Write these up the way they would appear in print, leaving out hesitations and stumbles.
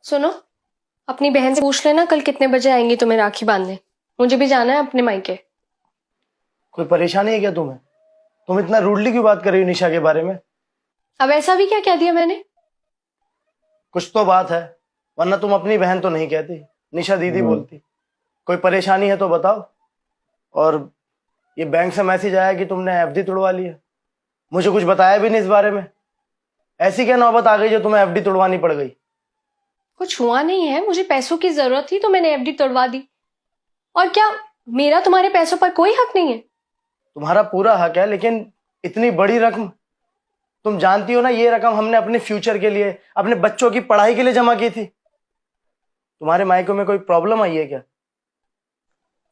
सुनो, अपनी बहन से पूछ लेना कल कितने बजे आएंगी तुम्हें राखी बांधने। मुझे भी जाना है अपने मायके। कोई परेशानी है क्या तुम्हें? तुम इतना रूडली क्यों बात कर रही हो निशा के बारे में? अब ऐसा भी क्या कह दिया मैंने? कुछ तो बात है, वरना तुम अपनी बहन तो नहीं कहती, निशा दीदी बोलती। कोई परेशानी है तो बताओ। और ये बैंक से मैसेज आया कि तुमने एफडी तुड़वा ली है, मुझे कुछ बताया भी नहीं इस बारे में। ऐसी क्या नौबत आ गई जो तुम्हें एफडी तुड़वानी पड़ गई? कुछ हुआ नहीं है, मुझे पैसों की जरूरत थी तो मैंने एफडी तोड़वा दी। और क्या मेरा तुम्हारे पैसों पर कोई हक नहीं है? तुम्हारा पूरा हक है, लेकिन इतनी बड़ी रकम, तुम जानती हो ना ये रकम हमने अपने फ्यूचर के लिए, अपने बच्चों की पढ़ाई के लिए जमा की थी। तुम्हारे मायकों में कोई प्रॉब्लम आई है क्या?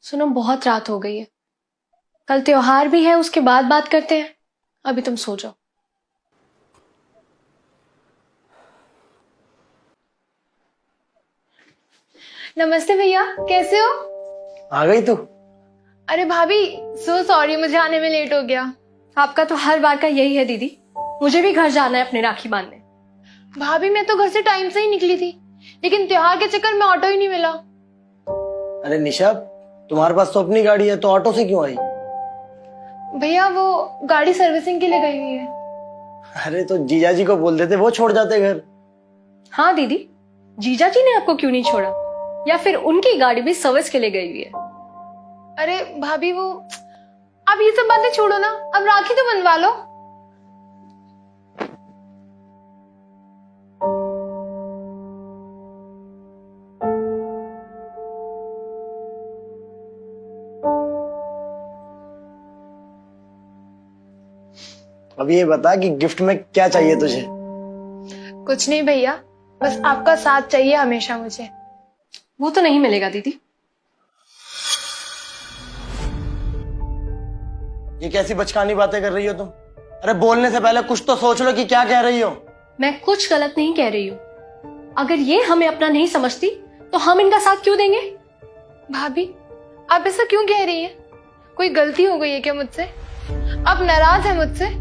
सुनो, बहुत रात हो गई है, कल त्योहार भी है, उसके बाद बात करते हैं। अभी तुम सो जाओ। नमस्ते भैया, कैसे हो? आ गई तू? अरे भाभी, सो सॉरी, मुझे आने में लेट हो गया। आपका तो हर बार का यही है दीदी, मुझे भी घर जाना है अपने राखी बांधने। भाभी, मैं तो घर से टाइम से ही निकली थी, लेकिन त्योहार के चक्कर में ऑटो ही नहीं मिला। अरे निशा, तुम्हारे पास तो अपनी गाड़ी है, तो ऑटो से क्यों आई? भैया, वो गाड़ी सर्विसिंग के लिए गई हुई है। अरे तो जीजा जी को बोल देते, वो छोड़ जाते घर। हाँ दीदी, जीजा जी ने आपको क्यों नहीं छोड़ा? या फिर उनकी गाड़ी भी सर्विस के लिए गई हुई है? अरे भाभी, वो अब ये सब बातें छोड़ो ना, अब राखी तो बनवा लो। अब ये बता कि गिफ्ट में क्या चाहिए तुझे? कुछ नहीं भैया, बस आपका साथ चाहिए हमेशा मुझे। वो तो नहीं मिलेगा दीदी। ये कैसी बचकानी बातें कर रही हो तुम? अरे बोलने से पहले कुछ तो सोच लो कि क्या कह रही हो। मैं कुछ गलत नहीं कह रही हूँ। अगर ये हमें अपना नहीं समझती तो हम इनका साथ क्यों देंगे? भाभी, आप ऐसा क्यों कह रही हैं? कोई गलती हो गई है क्या मुझसे? आप नाराज हैं मुझसे?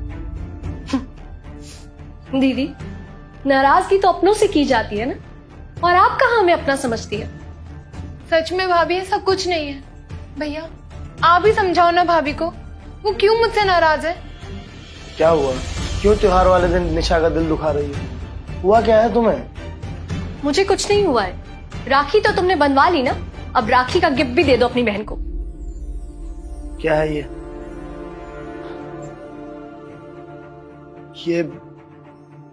दीदी, नाराजगी तो अपनों से की जाती है ना, और आप कहाँ हमें अपना समझती है? सच में भाभी, ऐसा कुछ नहीं है। भैया, आप ही समझाओ ना भाभी को, वो क्यों मुझसे नाराज है? क्या हुआ? क्यों त्योहार वाले दिन निशा का दिल दुखा रही है? हुआ क्या है तुम्हें? मुझे कुछ नहीं हुआ है। राखी तो तुमने बनवा ली ना, अब राखी का गिफ्ट भी दे दो अपनी बहन को। क्या है ये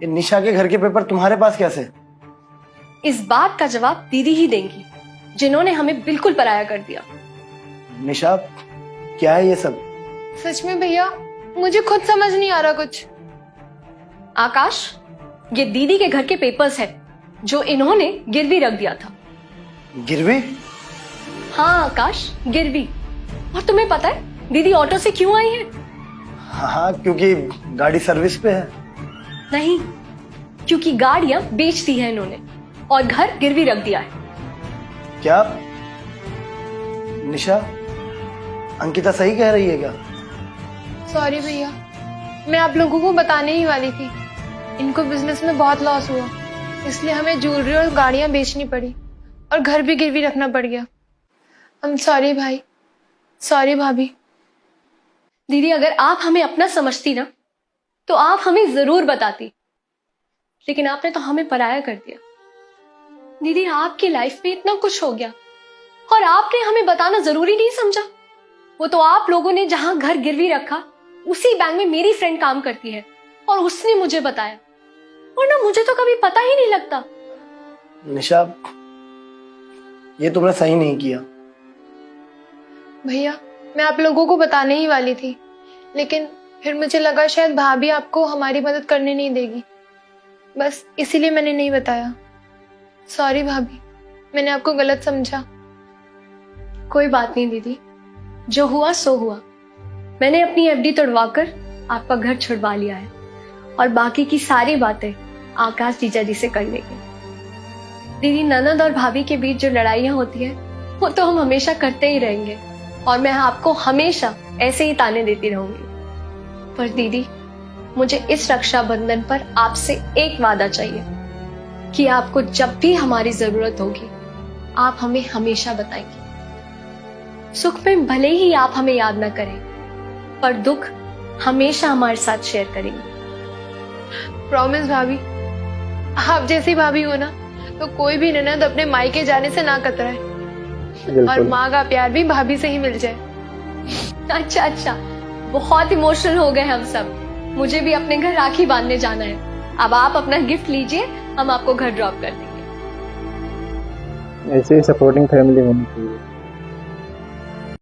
निशा के घर के पेपर तुम्हारे पास कैसे? इस बात का जवाब दीदी ही देंगी, जिन्होंने हमें बिल्कुल पराया कर दिया। निशा, क्या है ये सब? सच में भैया, मुझे खुद समझ नहीं आ रहा कुछ। आकाश, ये दीदी के घर के पेपर्स हैं जो इन्होंने गिरवी रख दिया था। गिरवी? हाँ आकाश, गिरवी। और तुम्हें पता है दीदी ऑटो से क्यों आई है? हाँ, क्योंकि गाड़ी सर्विस पे है। नहीं, क्योंकि गाड़ियां बेच दी है इन्होंने और घर गिरवी रख दिया है। क्या निशा, अंकिता सही कह रही है क्या? सॉरी भैया, मैं आप लोगों को बताने ही वाली थी। इनको बिजनेस में बहुत लॉस हुआ, इसलिए हमें ज्वेलरी और गाड़ियां बेचनी पड़ी और घर भी गिरवी रखना पड़ गया। सॉरी भाई, सॉरी भाभी। दीदी, अगर आप हमें अपना समझती ना तो आप हमें जरूर बताती, लेकिन आपने तो हमें पराया कर दिया। दीदी, आपकी लाइफ में इतना कुछ हो गया और आपने हमें बताना जरूरी नहीं समझा। वो तो आप लोगों ने जहां घर गिरवी रखा उसी बैंक में मेरी फ्रेंड काम करती है और उसने मुझे बताया, वरना मुझे तो कभी पता ही नहीं लगता। निशा, ये तुमने सही नहीं किया। भैया, मैं आप लोगों को बताने ही वाली थी, लेकिन फिर मुझे लगा शायद भाभी आपको हमारी मदद करने नहीं देगी, बस इसीलिए मैंने नहीं बताया। सॉरी भाभी, मैंने आपको गलत समझा। कोई बात नहीं दीदी, जो हुआ सो हुआ। मैंने अपनी एफडी तोड़वाकर आपका घर छुड़वा लिया है और बाकी की सारी बातें आकाश जीजा जी से कर लेंगे। दीदी, ननद और भाभी के बीच जो लड़ाइयां होती है वो तो हम हमेशा करते ही रहेंगे और मैं आपको हमेशा ऐसे ही ताने देती रहूंगी। पर दीदी, मुझे इस रक्षाबंधन पर आपसे एक वादा चाहिए कि आपको जब भी हमारी जरूरत होगी आप हमें हमेशा बताएंगे। सुख में भले ही आप हमें याद ना करें, पर दुख हमेशा हमारे साथ शेयर करेंगे। प्रॉमिस भाभी, आप जैसी भाभी हो ना तो कोई भी ननद अपने मायके जाने से ना कतराए, और बिल्कुल। माँ का प्यार भी भाभी से ही मिल जाए। अच्छा अच्छा, बहुत इमोशनल हो गए हम सब। मुझे भी अपने घर राखी बांधने जाना है। अब आप अपना गिफ्ट लीजिए, हम आपको घर ड्रॉप कर देंगे। ऐसे ही सपोर्टिंग फैमिली होनी चाहिए।